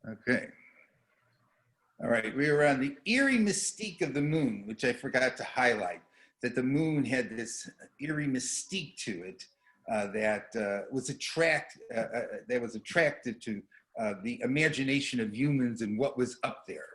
Okay. All right, we were on the eerie mystique of the moon, which I forgot to highlight, that the moon had this eerie mystique to it that was attractive to the imagination of humans and what was up there.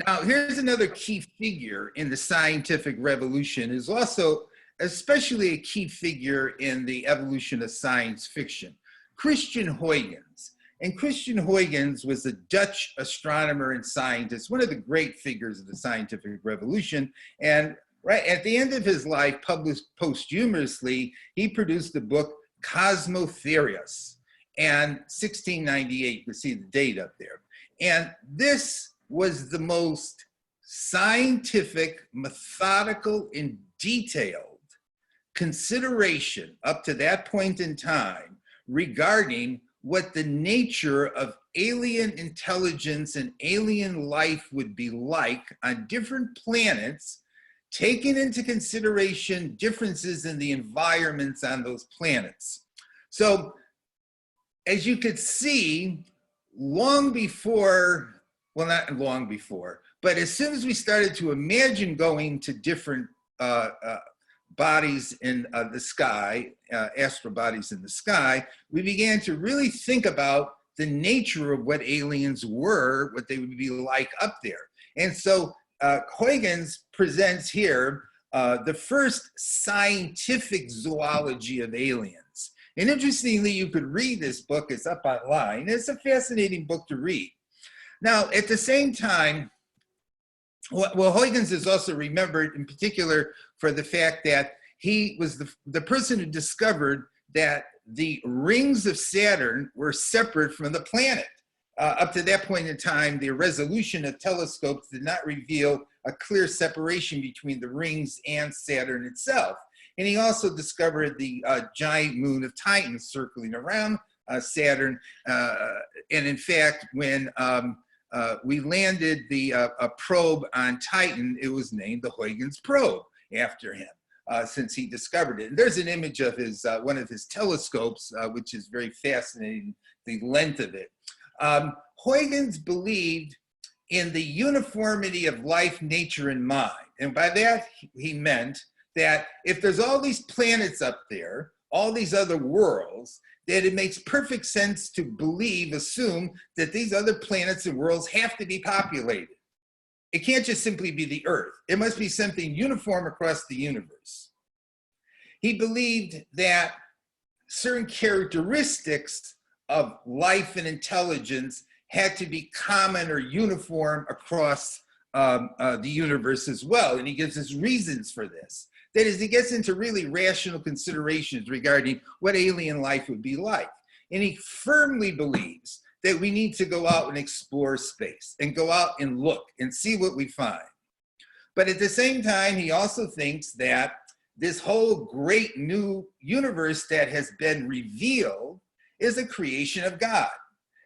Now, here's another key figure in the scientific revolution, is also especially a key figure in the evolution of science fiction, Christian Huygens. And Christian Huygens was a Dutch astronomer and scientist, one of the great figures of the scientific revolution. And right at the end of his life, published posthumously, he produced the book Cosmotheorius, and 1698, you can see the date up there. And this was the most scientific, methodical, and detailed consideration up to that point in time regarding what the nature of alien intelligence and alien life would be like on different planets, taking into consideration differences in the environments on those planets. So, as you could see, long before, well, not long before, but as soon as we started to imagine going to different bodies in the sky, astral bodies in the sky, we began to really think about the nature of what aliens were, what they would be like up there. And so Huygens presents here the first scientific zoology of aliens. And interestingly, you could read this book, it's up online. It's a fascinating book to read. Now, at the same time, well, Huygens is also remembered in particular for the fact that he was the person who discovered that the rings of Saturn were separate from the planet. Up to that point in time, the resolution of telescopes did not reveal a clear separation between the rings and Saturn itself. And he also discovered the giant moon of Titan circling around Saturn. And in fact, when we landed a probe on Titan, it was named the Huygens probe after him, since he discovered it. And there's an image of his one of his telescopes, which is very fascinating, the length of it. Huygens believed in the uniformity of life, nature, and mind. And by that, he meant that if there's all these planets up there, all these other worlds, that it makes perfect sense to assume that these other planets and worlds have to be populated. It can't just simply be the Earth. It must be something uniform across the universe. He believed that certain characteristics of life and intelligence had to be common or uniform across the universe as well. And he gives us reasons for this. That is, he gets into really rational considerations regarding what alien life would be like. And he firmly believes that we need to go out and explore space and go out and look and see what we find. But at the same time, he also thinks that this whole great new universe that has been revealed is a creation of God.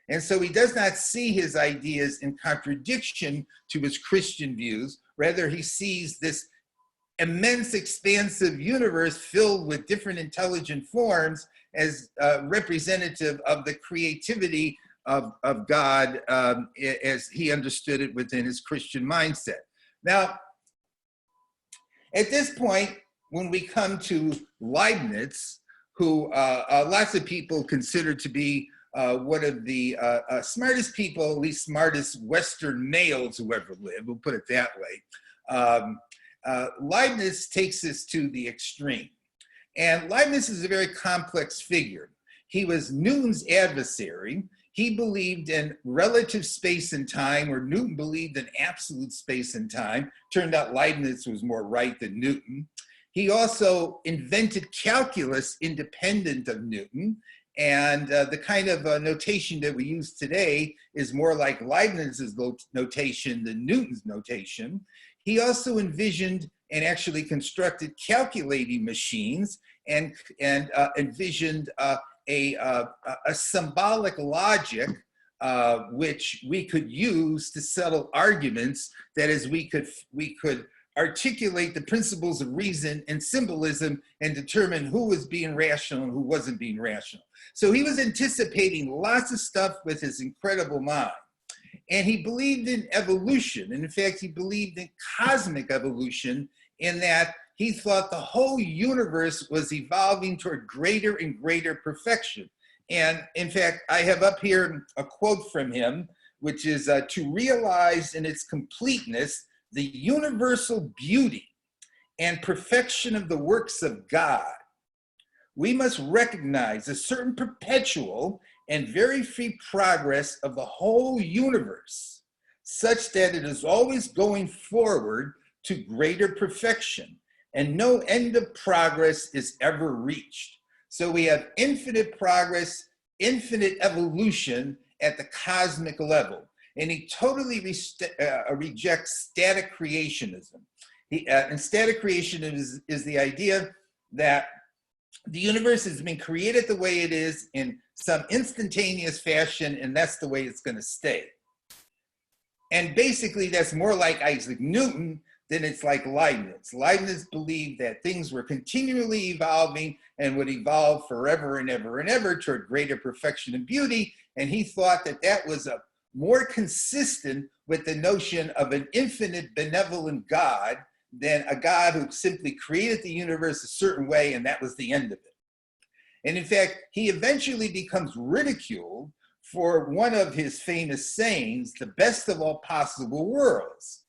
And so he does not see his ideas in contradiction to his Christian views. Rather, he sees this immense, expansive universe filled with different intelligent forms as representative of the creativity of God as he understood it within his Christian mindset. Now, at this point, when we come to Leibniz, who lots of people consider to be one of the smartest people, at least smartest Western males who ever lived, we'll put it that way. Leibniz takes this to the extreme. And Leibniz is a very complex figure. He was Newton's adversary. He believed in relative space and time, where Newton believed in absolute space and time. Turned out Leibniz was more right than Newton. He also invented calculus independent of Newton. And the kind of notation that we use today is more like Leibniz's notation than Newton's notation. He also envisioned and actually constructed calculating machines and envisioned a symbolic logic which we could use to settle arguments. That is, we could articulate the principles of reason and symbolism and determine who was being rational and who wasn't being rational. So he was anticipating lots of stuff with his incredible mind. And he believed in evolution. And in fact, he believed in cosmic evolution, in that he thought the whole universe was evolving toward greater and greater perfection. And in fact, I have up here a quote from him, which is to realize in its completeness the universal beauty and perfection of the works of God, we must recognize a certain perpetual and very free progress of the whole universe, such that it is always going forward to greater perfection, and no end of progress is ever reached. So we have infinite progress, infinite evolution at the cosmic level. And he totally rejects static creationism. And static creationism is the idea that the universe has been created the way it is in some instantaneous fashion, and that's the way it's going to stay. And basically, that's more like Isaac Newton than it's like Leibniz. Leibniz believed that things were continually evolving and would evolve forever and ever and ever toward greater perfection and beauty. And he thought that that was a more consistent with the notion of an infinite benevolent God than a God who simply created the universe a certain way and that was the end of it. And in fact, he eventually becomes ridiculed for one of his famous sayings, the best of all possible worlds.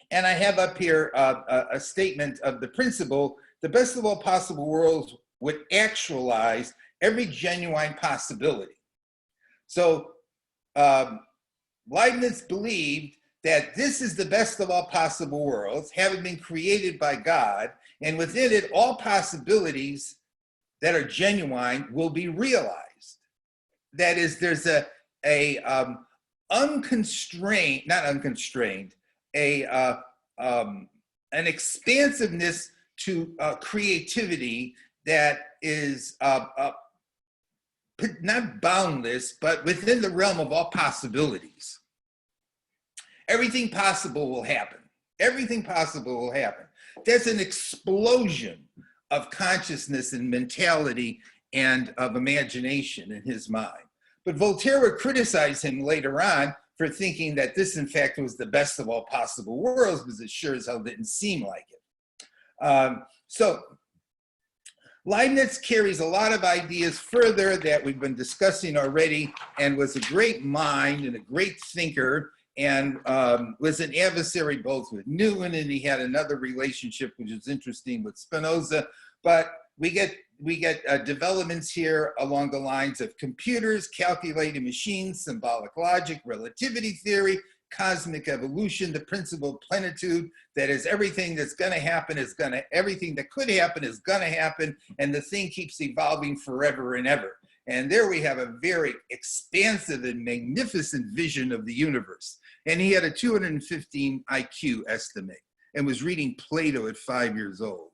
And I have up here a statement of the principle, the best of all possible worlds would actualize every genuine possibility. So Leibniz believed that this is the best of all possible worlds, having been created by God, and within it, all possibilities that are genuine will be realized. That is, there's unconstrained, not unconstrained, an expansiveness to creativity that is not boundless, but within the realm of all possibilities. Everything possible will happen. Everything possible will happen. There's an explosion of consciousness and mentality and of imagination in his mind. But Voltaire would criticize him later on for thinking that this, in fact, was the best of all possible worlds, because it sure as hell didn't seem like it. So Leibniz carries a lot of ideas further that we've been discussing already, and was a great mind and a great thinker, and was an adversary both with Newton, and he had another relationship which is interesting with Spinoza. But we get developments here along the lines of computers, calculating machines, symbolic logic, relativity theory, cosmic evolution, the principle of plenitude, that is everything that's going to happen is going to, everything that could happen is going to happen, and the thing keeps evolving forever and ever. And there we have a very expansive and magnificent vision of the universe. And he had a 215 IQ estimate and was reading Plato at 5 years old.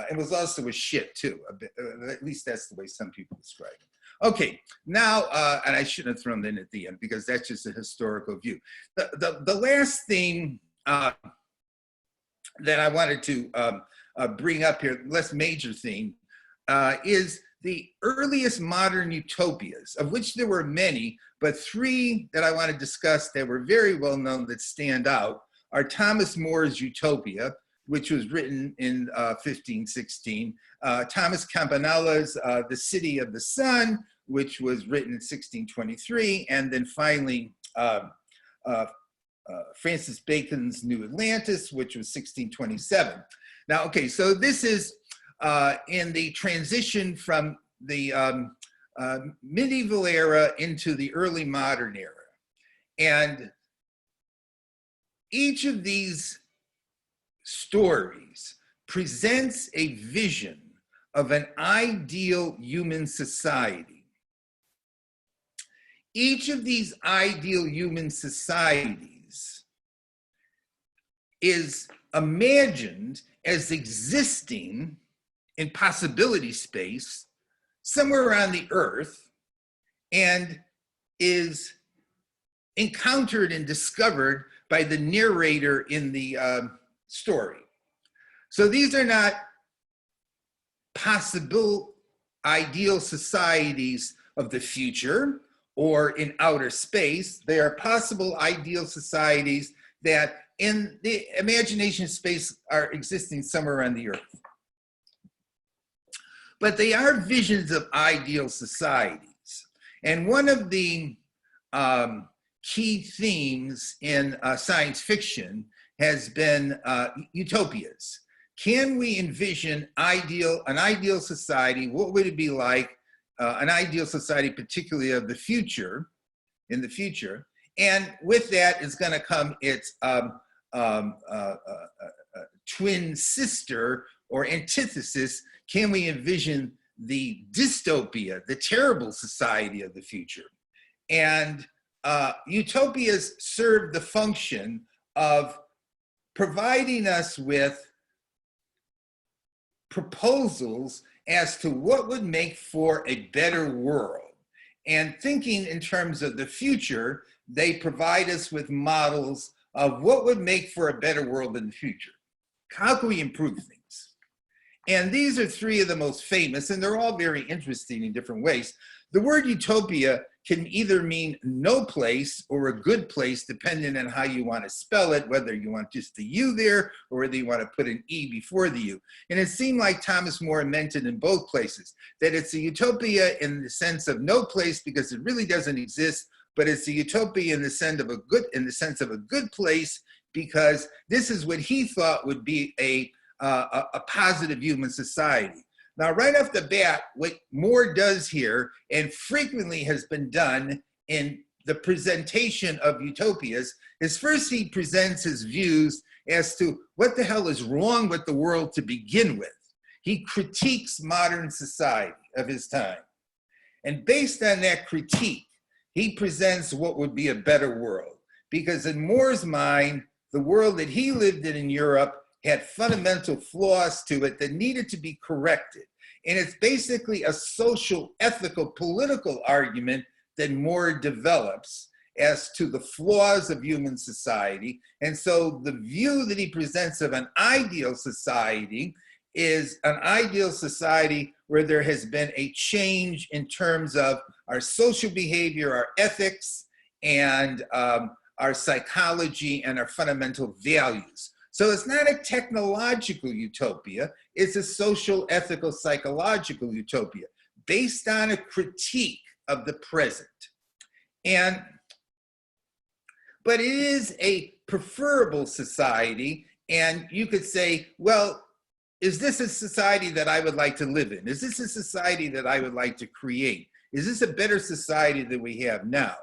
And was also a shit too, a bit, at least that's the way some people describe it. Okay, now, and I shouldn't have thrown that in at the end because that's just a historical view. The last thing that I wanted to bring up here, less major thing, is the earliest modern utopias, of which there were many, but three that I want to discuss that were very well known that stand out are Thomas More's Utopia, which was written in 1516, Thomas Campanella's The City of the Sun, which was written in 1623, and then finally Francis Bacon's New Atlantis, which was 1627. Now, okay, so this is in the transition from the medieval era into the early modern era. And each of these stories presents a vision of an ideal human society. Each of these ideal human societies is imagined as existing in possibility space somewhere around the earth, and is encountered and discovered by the narrator in the story. So these are not possible ideal societies of the future or in outer space. They are possible ideal societies that in the imagination space are existing somewhere on the earth. But they are visions of ideal societies. And one of the key themes in science fiction has been utopias. Can we envision an ideal society? What would it be like, an ideal society, particularly of the future, in the future? And with that is going to come its twin sister or antithesis. Can we envision the dystopia, the terrible society of the future? And utopias serve the function of providing us with proposals as to what would make for a better world. And thinking in terms of the future, they provide us with models of what would make for a better world in the future. How can we improve things? And these are three of the most famous, and they're all very interesting in different ways. The word utopia can either mean no place or a good place, depending on how you want to spell it, whether you want just the U there or whether you want to put an E before the U. And it seemed like Thomas More meant it in both places, that it's a utopia in the sense of no place because it really doesn't exist, but it's a utopia in the sense of a good place because this is what he thought would be a positive human society. Now, right off the bat, what More does here, and frequently has been done in the presentation of utopias, is first he presents his views as to what the hell is wrong with the world to begin with. He critiques modern society of his time. And based on that critique, he presents what would be a better world. Because in More's mind, the world that he lived in Europe had fundamental flaws to it that needed to be corrected. And it's basically a social, ethical, political argument that More develops as to the flaws of human society. And so the view that he presents of an ideal society is an ideal society where there has been a change in terms of our social behavior, our ethics, and our psychology and our fundamental values. So it's not a technological utopia, it's a social, ethical, psychological utopia based on a critique of the present. But it is a preferable society, and you could say, well, is this a society that I would like to live in? Is this a society that I would like to create? Is this a better society than we have now?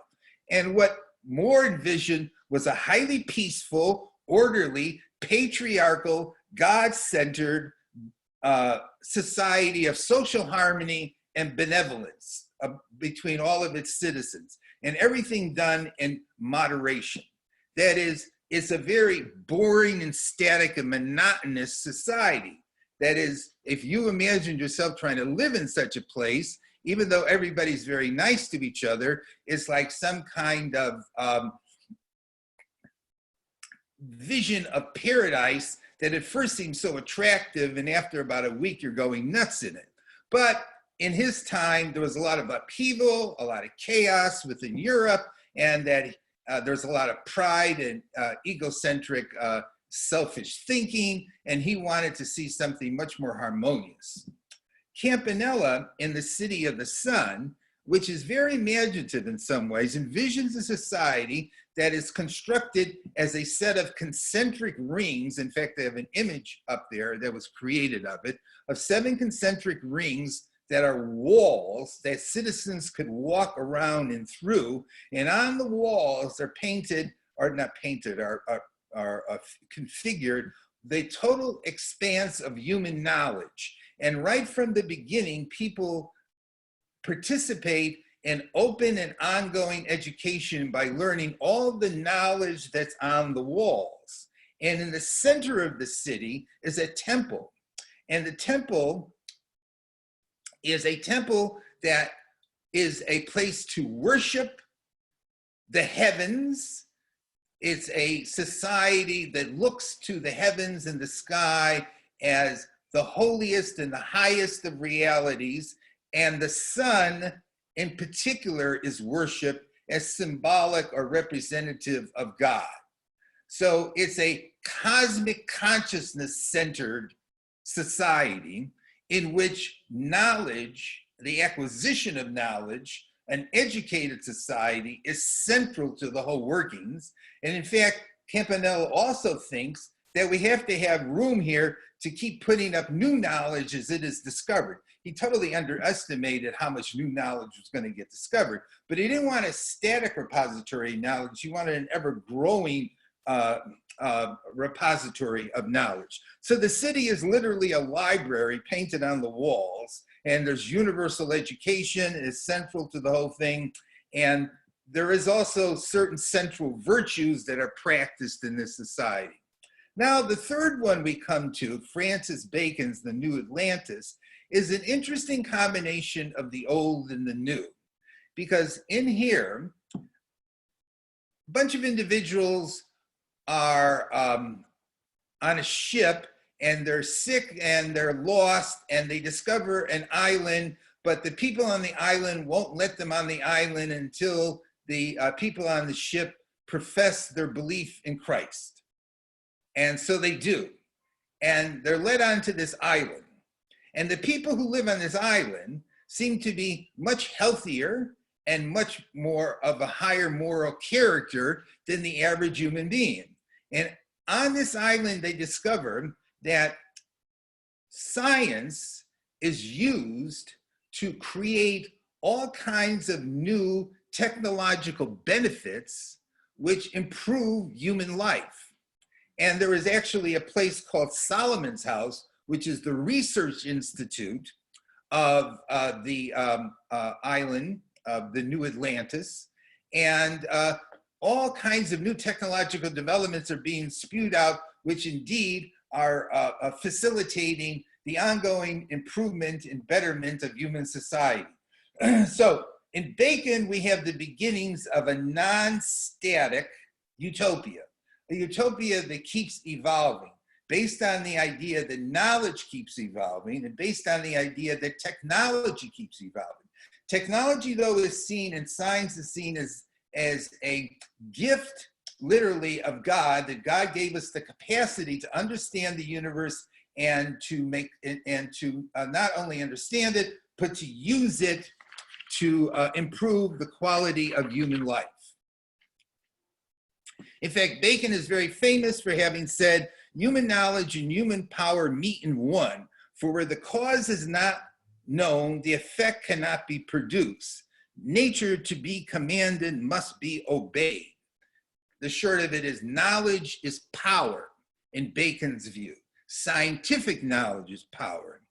And what More envisioned was a highly peaceful, orderly, patriarchal, God-centered society of social harmony and benevolence between all of its citizens, and everything done in moderation. That is, it's a very boring and static and monotonous society. That is, if you imagined yourself trying to live in such a place, even though everybody's very nice to each other, it's like some kind of vision of paradise that at first seems so attractive, and after about a week, you're going nuts in it. But in his time, there was a lot of upheaval, a lot of chaos within Europe, and that there's a lot of pride and egocentric, selfish thinking, and he wanted to see something much more harmonious. Campanella, in The City of the Sun, which is very imaginative in some ways, envisions a society that is constructed as a set of concentric rings. In fact, they have an image up there that was created of it, of 7 concentric rings that are walls that citizens could walk around and through. And on the walls are painted, or not painted, are configured the total expanse of human knowledge. And right from the beginning, people participate in open and ongoing education by learning all the knowledge that's on the walls. And in the center of the city is a temple. And the temple is a temple that is a place to worship the heavens, It's a society that looks to the heavens and the sky as the holiest and the highest of realities, and the sun in particular is worshiped as symbolic or representative of God. So it's a cosmic consciousness centered society in which knowledge, the acquisition of knowledge, an educated society is central to the whole workings. And in fact, Campanella also thinks that we have to have room here to keep putting up new knowledge as it is discovered. He totally underestimated how much new knowledge was going to get discovered, but he didn't want a static repository of knowledge. He wanted an ever-growing repository of knowledge. So the city is literally a library painted on the walls, and there's universal education is central to the whole thing. And there is also certain central virtues that are practiced in this society. Now, the third one we come to, Francis Bacon's The New Atlantis, is an interesting combination of the old and the new. Because in here, a bunch of individuals are on a ship, and they're sick and they're lost, and they discover an island, but the people on the island won't let them on the island until the people on the ship profess their belief in Christ. And so they do. And they're led onto this island. And the people who live on this island seem to be much healthier and much more of a higher moral character than the average human being. And on this island, they discover that science is used to create all kinds of new technological benefits which improve human life. And there is actually a place called Solomon's House, which is the research institute of the island of the New Atlantis. And all kinds of new technological developments are being spewed out, which indeed are facilitating the ongoing improvement and betterment of human society. So in Bacon, we have the beginnings of a non-static utopia, a utopia that keeps evolving, based on the idea that knowledge keeps evolving, and based on the idea that technology keeps evolving. Technology, though, is seen, and science is seen as a gift, literally, of God, that God gave us the capacity to understand the universe and to make and to not only understand it, but to use it to improve the quality of human life. In fact, Bacon is very famous for having said, human knowledge and human power meet in one, for where the cause is not known, the effect cannot be produced. Nature to be commanded must be obeyed. The short of it is knowledge is power in Bacon's view. Scientific knowledge is power.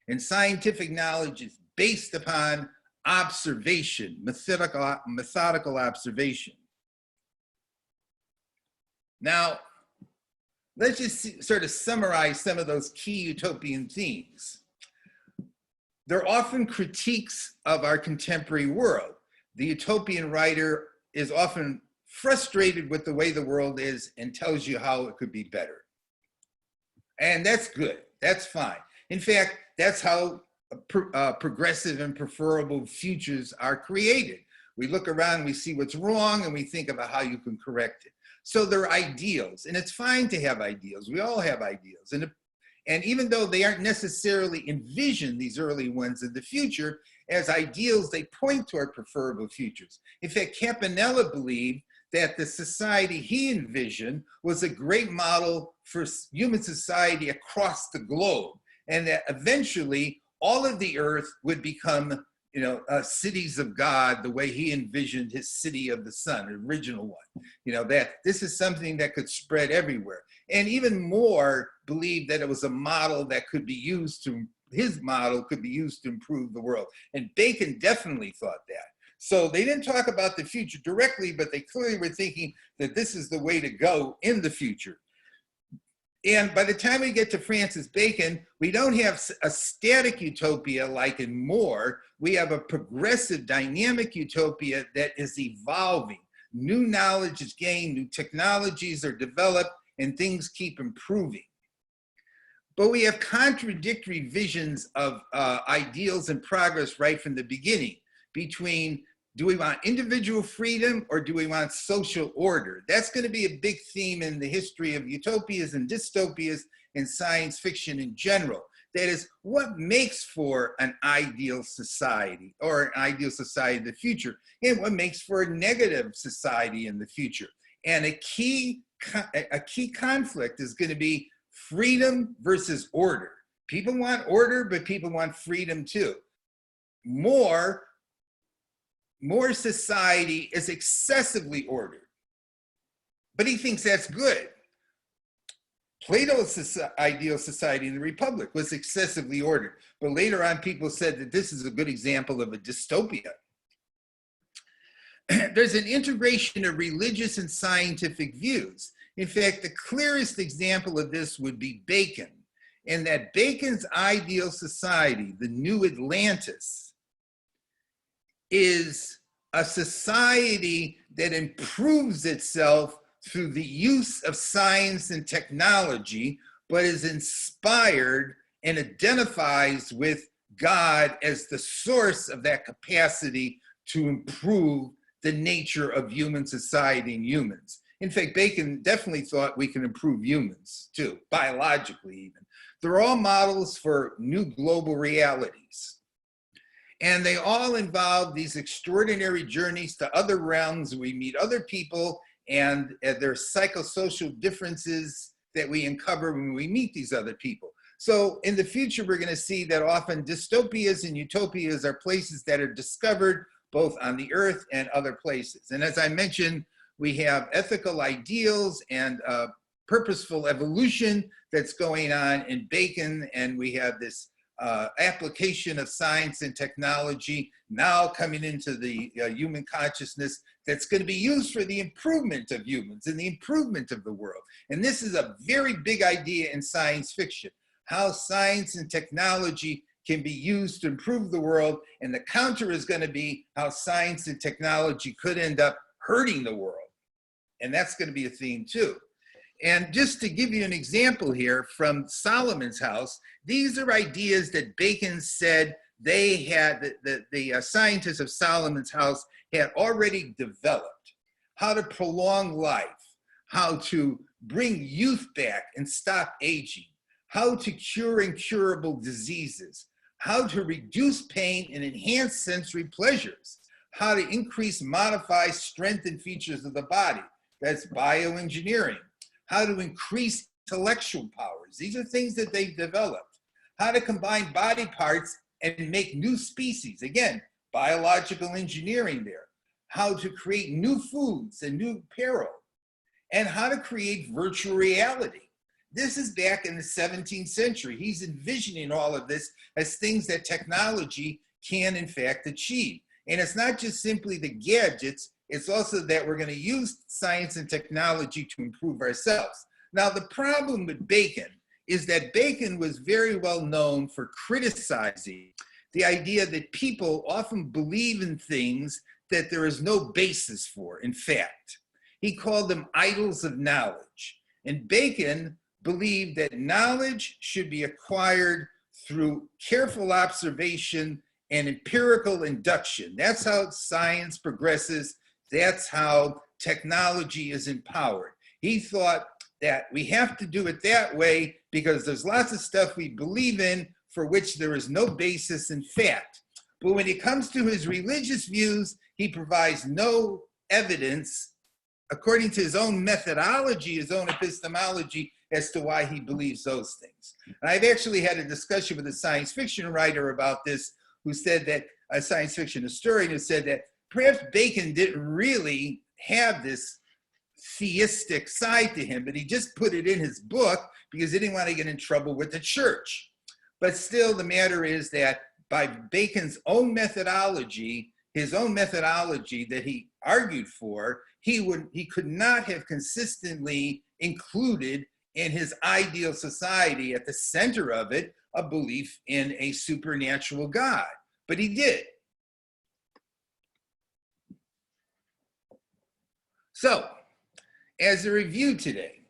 And scientific knowledge is based upon observation, methodical observation. Now, let's just sort of summarize some of those key utopian themes. They're often critiques of our contemporary world. The utopian writer is often frustrated with the way the world is and tells you how it could be better. And that's good, that's fine. In fact, that's how progressive and preferable futures are created. We look around, we see what's wrong, and we think about how you can correct it. So they're ideals, and it's fine to have ideals. We all have ideals. And even though they aren't necessarily envisioned, these early ones in the future, as ideals, they point toward preferable futures. In fact, Campanella believed that the society he envisioned was a great model for human society across the globe, and that eventually all of the earth would become, cities of God, the way he envisioned his city of the sun, the original one. That this is something that could spread everywhere. And even more believed that it was a model that could be used to, his model could be used to improve the world. And Bacon definitely thought that. So they didn't talk about the future directly, but they clearly were thinking that this is the way to go in the future. And by the time we get to Francis Bacon, we don't have a static utopia like in More. We have a progressive, dynamic utopia that is evolving. new knowledge is gained, new technologies are developed, and things keep improving. But we have contradictory visions of ideals and progress right from the beginning between, do we want individual freedom or do we want social order? That's going to be a big theme in the history of utopias and dystopias in science fiction in general. That is, what makes for an ideal society or an ideal society in the future, and what makes for a negative society in the future. And a key conflict is going to be freedom versus order. People want order, but people want freedom too. More society is excessively ordered, but he thinks that's good. Plato's ideal society in the Republic was excessively ordered, but later on people said that this is a good example of a dystopia. There's an integration of religious and scientific views. In fact, the clearest example of this would be Bacon, in that Bacon's ideal society, the new Atlantis, is a society that improves itself through the use of science and technology, but is inspired and identifies with God as the source of that capacity to improve the nature of human society and humans. In fact, Bacon definitely thought we can improve humans too, biologically even. They're all models for new global realities. And they all involve these extraordinary journeys to other realms. We meet other people, and there are psychosocial differences that we uncover when we meet these other people. So in the future, we're going to see that often dystopias and utopias are places that are discovered both on the earth and other places. And as I mentioned, we have ethical ideals and purposeful evolution that's going on in Bacon, and we have this application of science and technology now coming into the human consciousness that's going to be used for the improvement of humans and the improvement of the world. And this is a very big idea in science fiction, how science and technology can be used to improve the world, and the counter is going to be how science and technology could end up hurting the world. And that's going to be a theme too. And just to give you an example here from Solomon's House, these are ideas that Bacon said they had, the scientists of Solomon's House had already developed. How to prolong life, how to bring youth back and stop aging, how to cure incurable diseases, how to reduce pain and enhance sensory pleasures, how to increase, modify, strengthen features of the body. That's bioengineering. How to increase intellectual powers. These are things that they've developed. How to combine body parts and make new species. Again, biological engineering there. How to create new foods and new apparel. And how to create virtual reality. This is back in the 17th century. He's envisioning all of this as things that technology can in fact achieve. And it's not just simply the gadgets, it's also that we're going to use science and technology to improve ourselves. Now, the problem with Bacon is that Bacon was very well known for criticizing the idea that people often believe in things that there is no basis for, in fact. He called them idols of knowledge. And Bacon believed that knowledge should be acquired through careful observation and empirical induction. That's how science progresses. That's how technology is empowered. He thought that we have to do it that way because there's lots of stuff we believe in for which there is no basis in fact. But when it comes to his religious views, he provides no evidence according to his own methodology, his own epistemology, as to why he believes those things. And I've actually had a discussion with a science fiction writer about this, who said that, a science fiction historian who said that perhaps Bacon didn't really have this theistic side to him, but he just put it in his book because he didn't want to get in trouble with the church. But still, the matter is that by Bacon's own methodology, his own methodology that he argued for, he could not have consistently included in his ideal society, at the center of it, a belief in a supernatural God. But he did. So, as a review today,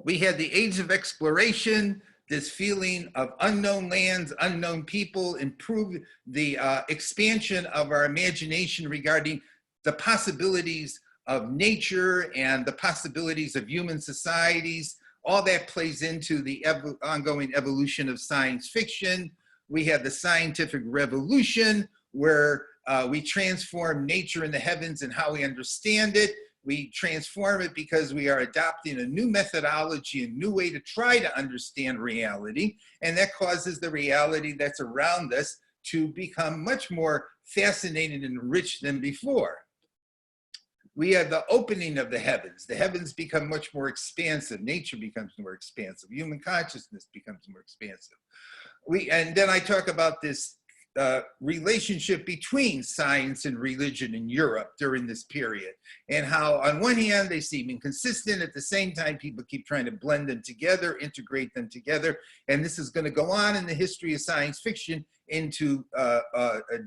we had the age of exploration, this feeling of unknown lands, unknown people, improve the expansion of our imagination regarding the possibilities of nature and the possibilities of human societies. All that plays into the ongoing evolution of science fiction. We had the scientific revolution, where we transform nature and the heavens and how we understand it. We transform it because we are adopting a new methodology, a new way to try to understand reality. And that causes the reality that's around us to become much more fascinating and rich than before. We have the opening of the heavens. The heavens become much more expansive. Nature becomes more expansive. Human consciousness becomes more expansive. And then I talk about this relationship between science and religion in Europe during this period, and how on one hand they seem inconsistent, at the same time people keep trying to blend them together, integrate them together, and this is going to go on in the history of science fiction into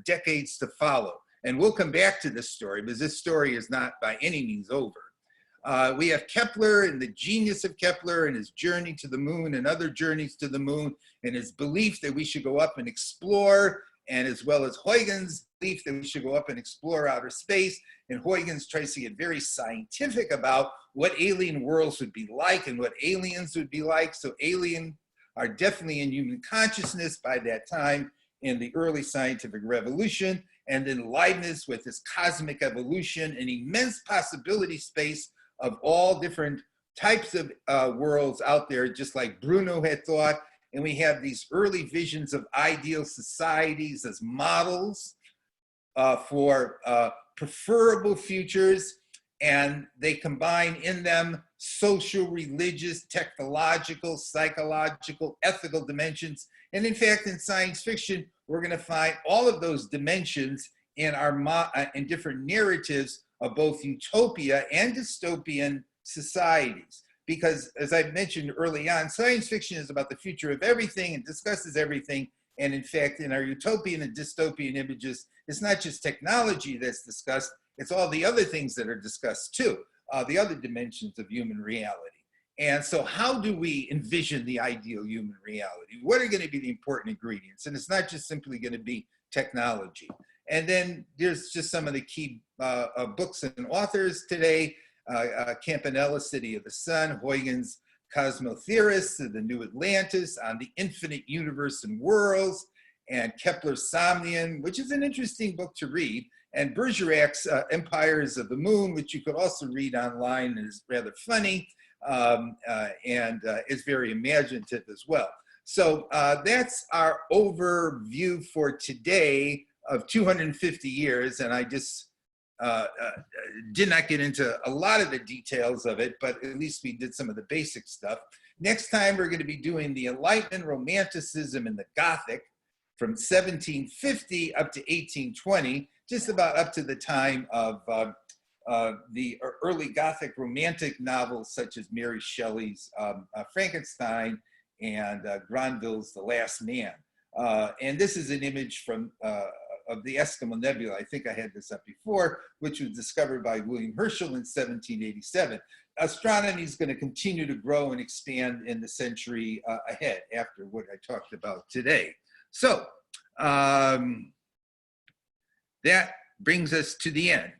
decades to follow. And we'll come back to this story, because this story is not by any means over. We have Kepler and the genius of Kepler and his journey to the moon and other journeys to the moon, and his belief that we should go up and explore, and as well as Huygens' belief that we should go up and explore outer space. And Huygens tries to get very scientific about what alien worlds would be like and what aliens would be like. So aliens are definitely in human consciousness by that time in the early scientific revolution. And then Leibniz with his cosmic evolution, an immense possibility space of all different types of worlds out there, just like Bruno had thought. And we have these early visions of ideal societies as models for preferable futures. And they combine in them social, religious, technological, psychological, ethical dimensions. And in fact, in science fiction, we're going to find all of those dimensions in in different narratives of both utopia and dystopian societies. Because as I mentioned early on, science fiction is about the future of everything and discusses everything. And in fact, in our utopian and dystopian images, it's not just technology that's discussed, it's all the other things that are discussed too, the other dimensions of human reality. And so how do we envision the ideal human reality? What are going to be the important ingredients? And it's not just simply going to be technology. And then there's just some of the key books and authors today. Campanella, City of the Sun, Huygens, Cosmotheorists, The New Atlantis, on the Infinite Universe and Worlds, and Kepler's Somnium, which is an interesting book to read, and Bergerac's Empires of the Moon, which you could also read online and is rather funny, and is very imaginative as well. So that's our overview for today of 250 years, and I just did not get into a lot of the details of it, but at least we did some of the basic stuff. Next time, we're going to be doing the Enlightenment, Romanticism, and the Gothic from 1750 up to 1820, just about up to the time of the early Gothic romantic novels such as Mary Shelley's Frankenstein and Granville's The Last Man. And this is an image from of the Eskimo Nebula. I think I had this up before, which was discovered by William Herschel in 1787. Astronomy is going to continue to grow and expand in the century ahead after what I talked about today. So that brings us to the end.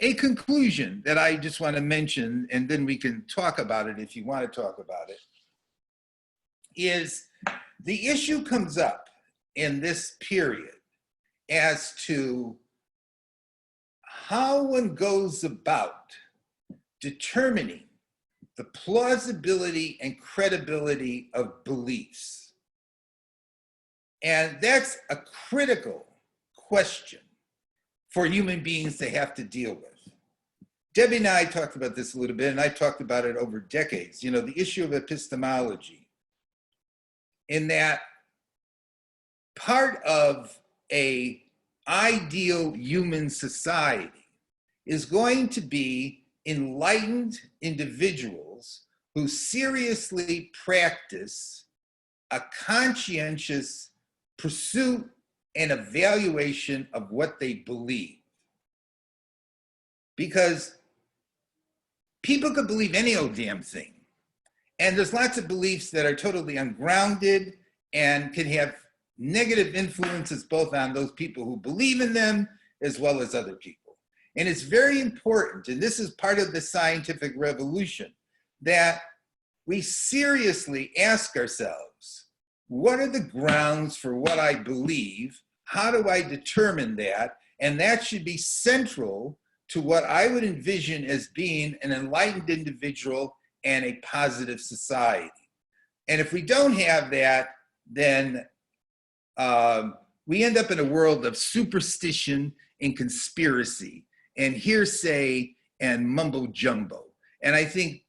A conclusion that I just want to mention, and then we can talk about it if you want to talk about it, is the issue comes up in this period as to how one goes about determining the plausibility and credibility of beliefs. And that's a critical question for human beings to have to deal with. Debbie and I talked about this a little bit, and I talked about it over decades, you know, the issue of epistemology, in that part of a ideal human society is going to be enlightened individuals who seriously practice a conscientious pursuit and evaluation of what they believe. because people could believe any old damn thing. And there's lots of beliefs that are totally ungrounded and can have negative influences both on those people who believe in them as well as other people. And it's very important, and this is part of the scientific revolution, that we seriously ask ourselves, what are the grounds for what I believe? How do I determine that? And that should be central to what I would envision as being an enlightened individual and a positive society. And if we don't have that, then we end up in a world of superstition and conspiracy and hearsay and mumbo jumbo. And I think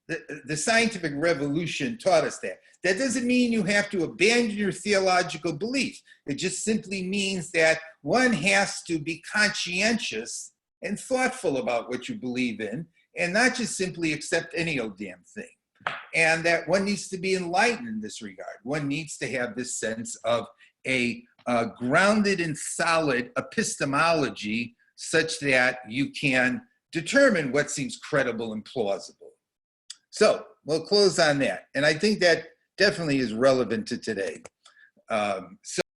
the scientific revolution taught us that. That doesn't mean you have to abandon your theological beliefs. It just simply means that one has to be conscientious and thoughtful about what you believe in and not just simply accept any old damn thing. And that one needs to be enlightened in this regard. One needs to have this sense of a grounded and solid epistemology such that you can determine what seems credible and plausible. So we'll close on that. And I think that definitely is relevant to today.